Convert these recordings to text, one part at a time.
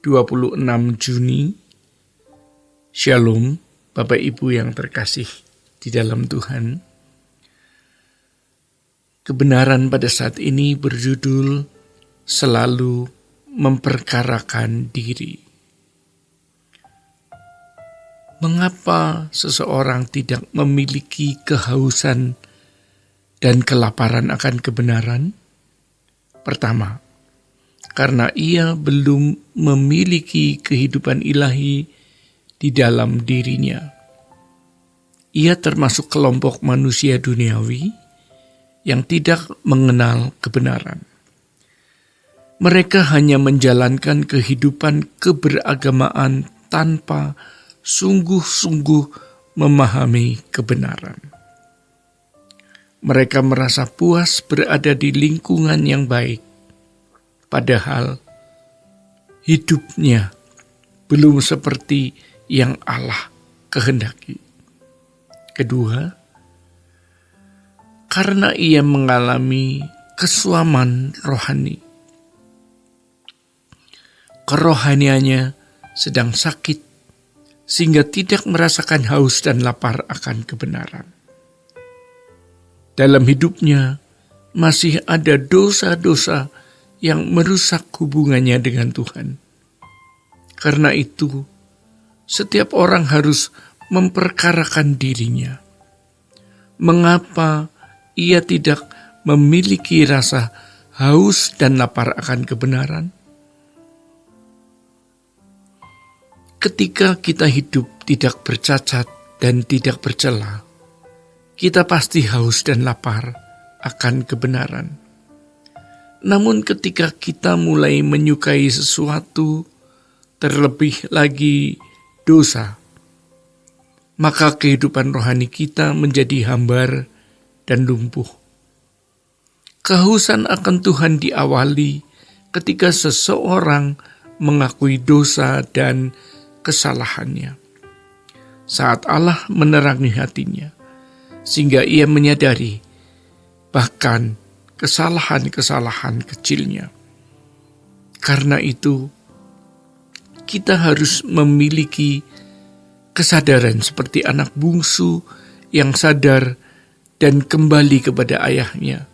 26 Juni. Shalom, Bapak Ibu yang terkasih di dalam Tuhan. Kebenaran pada saat ini berjudul selalu memperkarakan diri. Mengapa seseorang tidak memiliki kehausan dan kelaparan akan kebenaran? Pertama, karena ia belum memiliki kehidupan ilahi di dalam dirinya. Ia termasuk kelompok manusia duniawi yang tidak mengenal kebenaran. Mereka hanya menjalankan kehidupan keberagamaan tanpa sungguh-sungguh memahami kebenaran. Mereka merasa puas berada di lingkungan yang baik, padahal hidupnya belum seperti yang Allah kehendaki. Kedua, karena ia mengalami kesuaman rohani. Kerohaniannya sedang sakit, sehingga tidak merasakan haus dan lapar akan kebenaran. Dalam hidupnya masih ada dosa-dosa yang merusak hubungannya dengan Tuhan. Karena itu, setiap orang harus memperkarakan dirinya. Mengapa ia tidak memiliki rasa haus dan lapar akan kebenaran? Ketika kita hidup tidak bercacat dan tidak bercela, kita pasti haus dan lapar akan kebenaran. Namun ketika kita mulai menyukai sesuatu, terlebih lagi dosa, maka kehidupan rohani kita menjadi hambar dan lumpuh. Kehausan akan Tuhan diawali ketika seseorang mengakui dosa dan kesalahannya. Saat Allah menerangi hatinya, sehingga ia menyadari bahkan kesalahan-kesalahan kecilnya. Karena itu, kita harus memiliki kesadaran seperti anak bungsu yang sadar dan kembali kepada ayahnya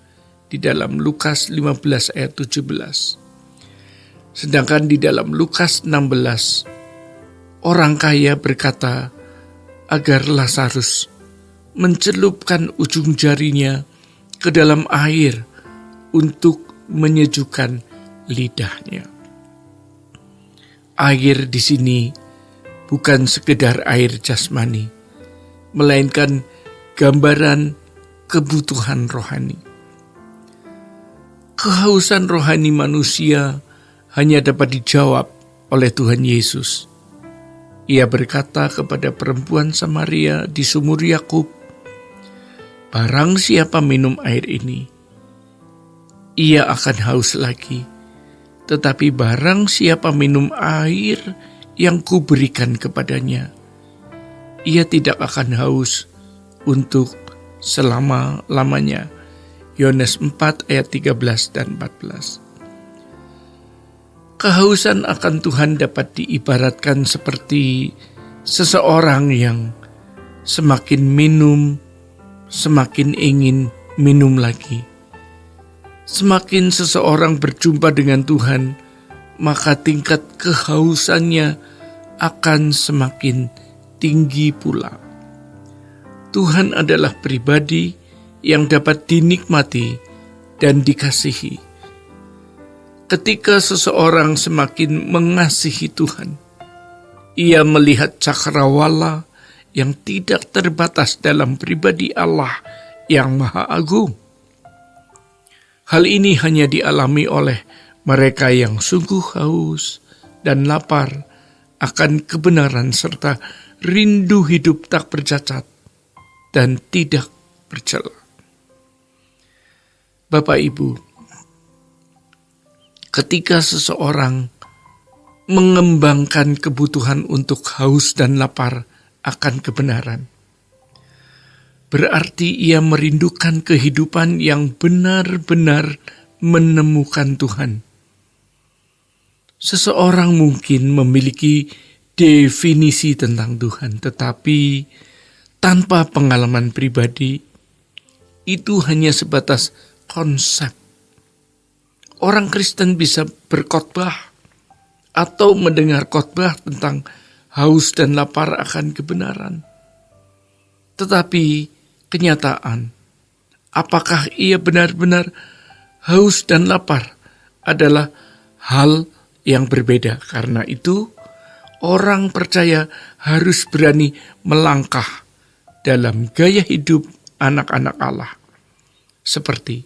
di dalam Lukas 15 ayat 17. Sedangkan di dalam Lukas 16, orang kaya berkata agar Lazarus mencelupkan ujung jarinya ke dalam air untuk menyejukkan lidahnya. Air di sini bukan sekedar air jasmani, melainkan gambaran kebutuhan rohani. Kehausan rohani manusia hanya dapat dijawab oleh Tuhan Yesus. Ia berkata kepada perempuan Samaria di sumur Yakub, "Barang siapa minum air ini, ia akan haus lagi. Tetapi barang siapa minum air yang kuberikan kepadanya, ia tidak akan haus untuk selama-lamanya." Yohanes 4 ayat 13 dan 14. Kehausan akan Tuhan dapat diibaratkan seperti seseorang yang semakin minum, semakin ingin minum lagi. Semakin seseorang berjumpa dengan Tuhan, maka tingkat kehausannya akan semakin tinggi pula. Tuhan adalah pribadi yang dapat dinikmati dan dikasihi. Ketika seseorang semakin mengasihi Tuhan, ia melihat cakrawala yang tidak terbatas dalam pribadi Allah yang Maha Agung. Hal ini hanya dialami oleh mereka yang sungguh haus dan lapar akan kebenaran serta rindu hidup tak bercacat dan tidak bercela. Bapak Ibu, ketika seseorang mengembangkan kebutuhan untuk haus dan lapar akan kebenaran, berarti ia merindukan kehidupan yang benar-benar menemukan Tuhan. Seseorang mungkin memiliki definisi tentang Tuhan, tetapi tanpa pengalaman pribadi, itu hanya sebatas konsep. Orang Kristen bisa berkhotbah atau mendengar khotbah tentang haus dan lapar akan kebenaran. Tetapi kenyataan, apakah ia benar-benar haus dan lapar adalah hal yang berbeda. Karena itu, orang percaya harus berani melangkah dalam gaya hidup anak-anak Allah. Seperti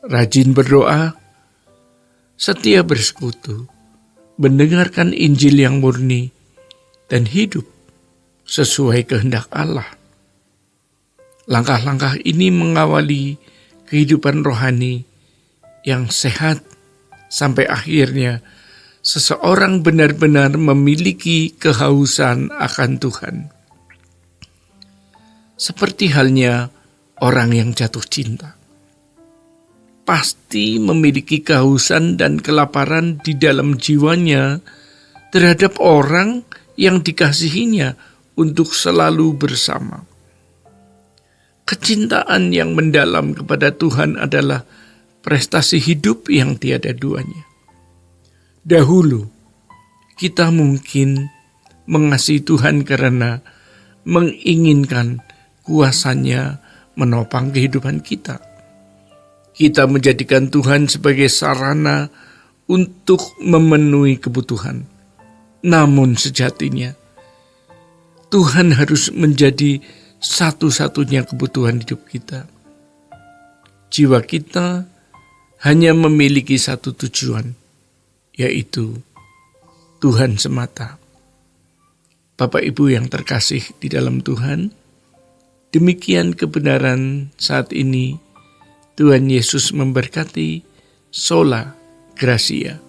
rajin berdoa, setia bersekutu, mendengarkan Injil yang murni, dan hidup sesuai kehendak Allah. Langkah-langkah ini mengawali kehidupan rohani yang sehat sampai akhirnya seseorang benar-benar memiliki kehausan akan Tuhan. Seperti halnya orang yang jatuh cinta, pasti memiliki kehausan dan kelaparan di dalam jiwanya terhadap orang yang dikasihinya untuk selalu bersama. Kecintaan yang mendalam kepada Tuhan adalah prestasi hidup yang tiada duanya. Dahulu, kita mungkin mengasihi Tuhan karena menginginkan kuasa-Nya menopang kehidupan kita. Kita menjadikan Tuhan sebagai sarana untuk memenuhi kebutuhan. Namun sejatinya, Tuhan harus menjadi satu-satunya kebutuhan hidup kita. Jiwa kita hanya memiliki satu tujuan, yaitu Tuhan semata. Bapak Ibu yang terkasih di dalam Tuhan, demikian kebenaran saat ini. Tuhan Yesus memberkati. Sola Gracia.